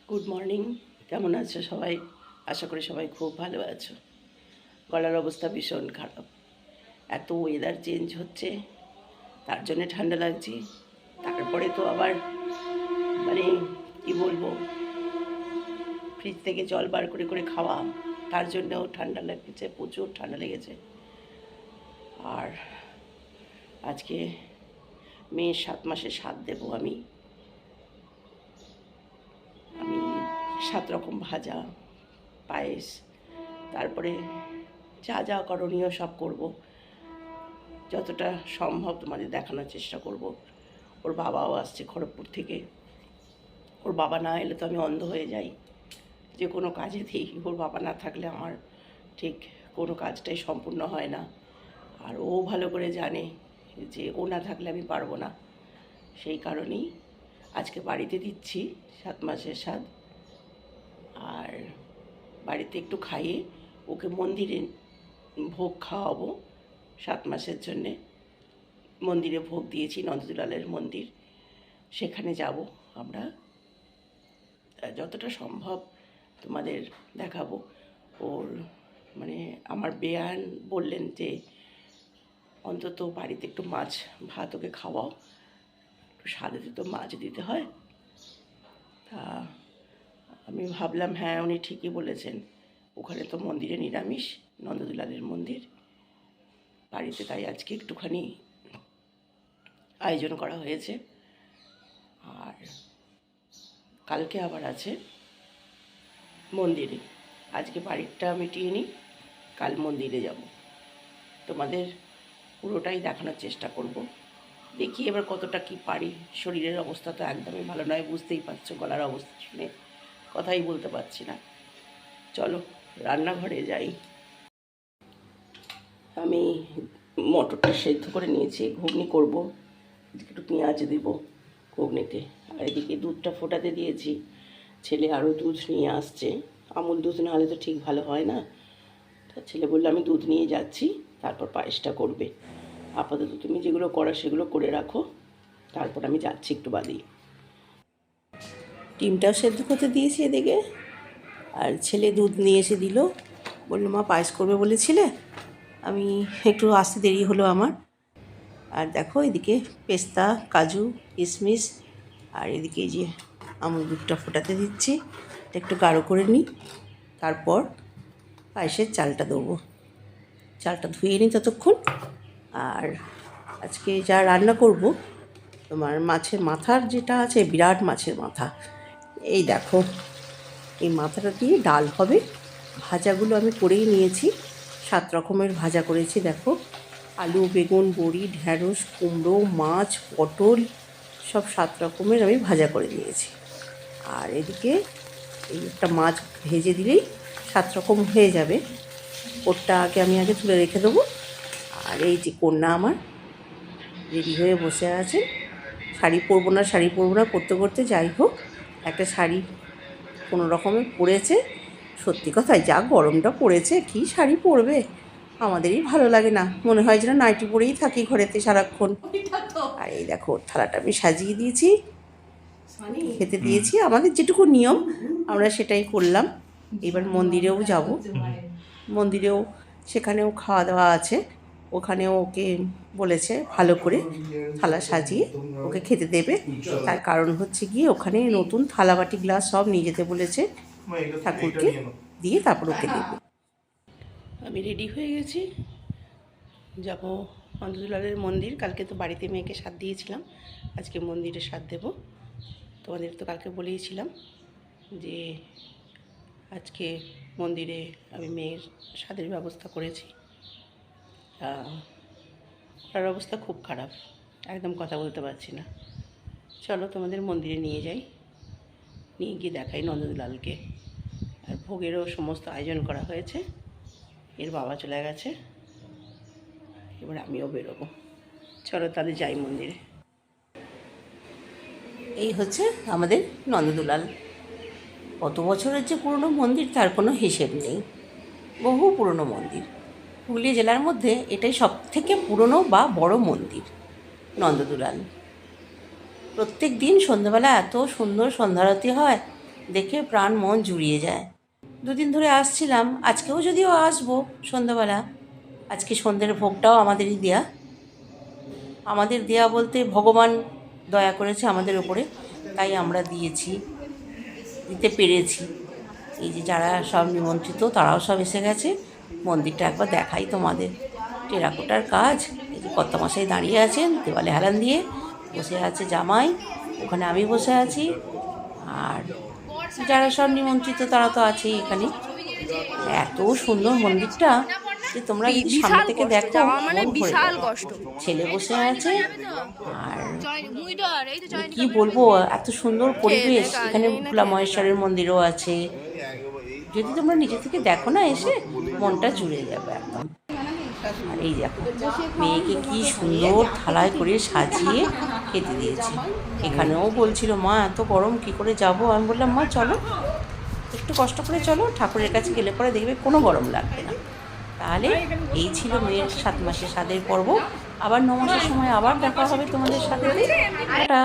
Good morning. কেমন আছো সবাই? আশা করি সবাই খুব ভালো আছো। গলার অবস্থা ভীষণ খারাপ, এত ওয়েদার চেঞ্জ হচ্ছে তার জন্যে ঠান্ডা লাগছে। তারপরে তো আবার মানে কি বলবো, ফ্রিজ থেকে জল বার করে করে খাওয়া, তার জন্যেও ঠান্ডা লেগেছে, প্রচুর ঠান্ডা লেগেছে। আর আজকে মেয়ের 7 মাসে সাধ দেবো আমি। 7 রকম ভাজা, পায়েস, তারপরে যা যা করণীয় সব করব, যতটা সম্ভব তোমাদের দেখানোর চেষ্টা করব। ওর বাবাও আসছে খড়গপুর থেকে। ওর বাবা না এলে তো আমি অন্ধ হয়ে যাই যে কোনো কাজেতেই। ওর বাবা না থাকলে আমার ঠিক কোনো কাজটাই সম্পূর্ণ হয় না। আর ও ভালো করে জানে যে ও না থাকলে আমি পারবো না। সেই কারণেই আজকে বাড়িতে দিচ্ছি 7 মাসের স্বাদ। আর বাড়িতে একটু খাইয়ে ওকে মন্দিরে ভোগ খাওয়াবো। 7 মাসের জন্যে মন্দিরে ভোগ দিয়েছি, নন্দদুলালের মন্দির, সেখানে যাব আমরা। যতটা সম্ভব তোমাদের দেখাবো। ওর মানে আমার বেয়ান বললেন যে অন্তত বাড়িতে একটু মাছ ভাত ওকে খাওয়াও, একটু স্বাদে তো মাছ দিতে হয়। তা আমি ভাবলাম হ্যাঁ, উনি ঠিকই বলেছেন, ওখানে তো মন্দিরে নিরামিষ, নন্দদুলালের মন্দির। বাড়িতে তাই আজকে একটুখানি আয়োজন করা হয়েছে। আর কালকে আবার আছে মন্দিরে। আজকে বাড়িটা মিটিয়ে নিই, কাল মন্দিরে যাব। তোমাদের পুরোটাই দেখানোর চেষ্টা করব। দেখি এবার কতটা কি পারি। শরীরের অবস্থা তো একদমই ভালো নয়, বুঝতেই পারছো, গলার অবস্থা শুনে কথাই বলতে পারছি না। চলো রান্নাঘরে যাই। আমি মটরটা সেদ্ধ করে নিয়েছি, ঘুগনি করব। একটু পেঁয়াজ দিব ঘুগনিতে। আর এদিকে দুধটা ফোটাতে দিয়েছি। ছেলে আরও দুধ নিয়ে আসছে। আমুল দুধ না হলে তো ঠিক ভালো হয় না। তা ছেলে বললো আমি দুধ নিয়ে যাচ্ছি, তারপর পায়েসটা করবে। আপাতত তুমি যেগুলো করো সেগুলো করে রাখো, তারপর আমি যাচ্ছি একটু বাদেই। ডিমটাও সেদ্ধ করতে দিয়েছি এদিকে। আর ছেলে দুধ নিয়ে এসে দিল, বললো মা পায়েস করবে বলেছিলে। আমি একটু আসতে দেরি হলো আমার। আর দেখো এদিকে পেস্তা, কাজু, কিশমিশ, আর এদিকে এই যে আমুল দুধটা ফোটাতে দিচ্ছি। এটা একটু গাঢ় করে নিই, তারপর পায়েসের চালটা দেবো। চালটা ধুয়ে নিই ততক্ষণ। আর আজকে যা রান্না করব, তোমার মাছের মাথার যেটা আছে, বিরাট মাছের মাথা, এই দেখো, এই মাথাটা দিয়ে ডাল হবে। ভাজাগুলো আমি করেই নিয়েছি, 7 রকমের ভাজা করেছি। দেখো, আলু, বেগুন, বড়ি, ঢ্যাঁড়স, কুমড়ো, মাছ, পটল, সব 7 রকমের আমি ভাজা করে নিয়েছি। আর এদিকে এই একটা মাছ ভেজে দিলেই 7 রকম হয়ে যাবে। ওরটা আমি তুলে রেখে দেবো। আর এই যে কন্যা আমার রেডি হয়ে বসে আছে। শাড়ি পরবো না করতে করতে যাই হোক একটা শাড়ি কোনো রকমে পরেছে। সত্যি কথাই, যা গরমটা পড়েছে, কি শাড়ি পরবে, আমাদেরই ভালো লাগে না, মনে হয় যেন নাইটি পরেই থাকি ঘরেতে সারাক্ষণ। আর এই দেখো থালাটা আমি সাজিয়ে দিয়েছি, খেতে দিয়েছি। আমাদের যেটুকু নিয়ম আমরা সেটাই করলাম। এবার মন্দিরেও যাব, মন্দিরেও সেখানেও খাওয়া দাওয়া আছে। ওখানেও ওকে বলেছে ভালো করে থালা সাজিয়ে ওকে খেতে দেবে। তার কারণ হচ্ছে গিয়ে ওখানে নতুন থালা বাটি গ্লাস সব নিয়ে যেতে বলেছে, ঠাকুরকে দিয়ে তারপর ওকে দেবে। আমি রেডি হয়ে গেছি, যাব নন্দদুলালের মন্দির। কালকে তো বাড়িতে মেয়েকে সাথ দিয়েছিলাম, আজকে মন্দিরে সাথ দেব। তোমাদের তো কালকে বলেইছিলাম যে আজকে মন্দিরে আমি মেয়ের স্বাদের ব্যবস্থা করেছি। তার অবস্থা খুব খারাপ, একদম কথা বলতে পারছি না। চলো তোমাদের মন্দিরে নিয়ে যাই, নিয়ে গিয়ে দেখাই নন্দদুলালকে। আর ভোগেরও সমস্ত আয়োজন করা হয়েছে। এর বাবা চলে গেছে, এবার আমিও বেরোবো। চলো তাহলে যাই মন্দিরে। এই হচ্ছে আমাদের নন্দদুলাল। কত বছরের যে পুরনো মন্দির তার কোনো হিসেব নেই, বহু পুরনো মন্দির। হুগলি জেলার মধ্যে এটাই সব থেকে পুরনো বা বড় মন্দির, নন্দদুলাল। প্রত্যেক দিন সন্ধ্যাবেলা এত সুন্দর সন্ধ্যারতি হয়, দেখে প্রাণ মন জুড়িয়ে যায়। দুদিন ধরে আসছিলাম, আজকেও যদিও আসবো সন্ধ্যাবেলা। আজকে সন্ধ্যের ভোগটাও আমাদেরই দেয়া। আমাদের দেয়া বলতে ভগবান দয়া করেছে আমাদের ওপরে, তাই আমরা দিতে পেরেছি। এই যে যারা সব নিমন্ত্রিত তারাও সব এসে গেছে। মন্দিরটা একবার দেখাই তোমাদের। টেরাকোটার কাজ। এই যে কর্তামশাই দাঁড়িয়ে আছেন দেওয়ালে হেলান দিয়ে, বসে আছে জামাই, ওখানে আমি বসে আছি, আর যারা সব নিমন্ত্রিত তারা তো আছেই এখানে। এত সুন্দর মন্দিরটা যে তোমরা যদি সামনে থেকে দেখো মন ভরে যাবে। ছেলে বসে আছে, আর কি বলবো, এত সুন্দর পরিবেশ। এখানে ভোলা মহেশ্বরের মন্দিরও আছে। যদি তোমরা নিজে থেকে দেখো না, এসে মনটা জুড়ে যাবে একদম। আর এই দেখো মেয়েকে কি সুন্দর থালায় করে সাজিয়ে খেতে দিয়েছে। এখানেও বলছিল মা এত গরম কি করে যাব। আমি বললাম মা চলো, একটু কষ্ট করে চলো, ঠাকুরের কাছে গেলে পরে দেখবে কোনো গরম লাগবে না। তাহলে এই ছিল মেয়ের 7 মাসের স্বাদের পর্ব। আবার 9 মাসের সময় আবার দেখা হবে তোমাদের সাথে। টাটা।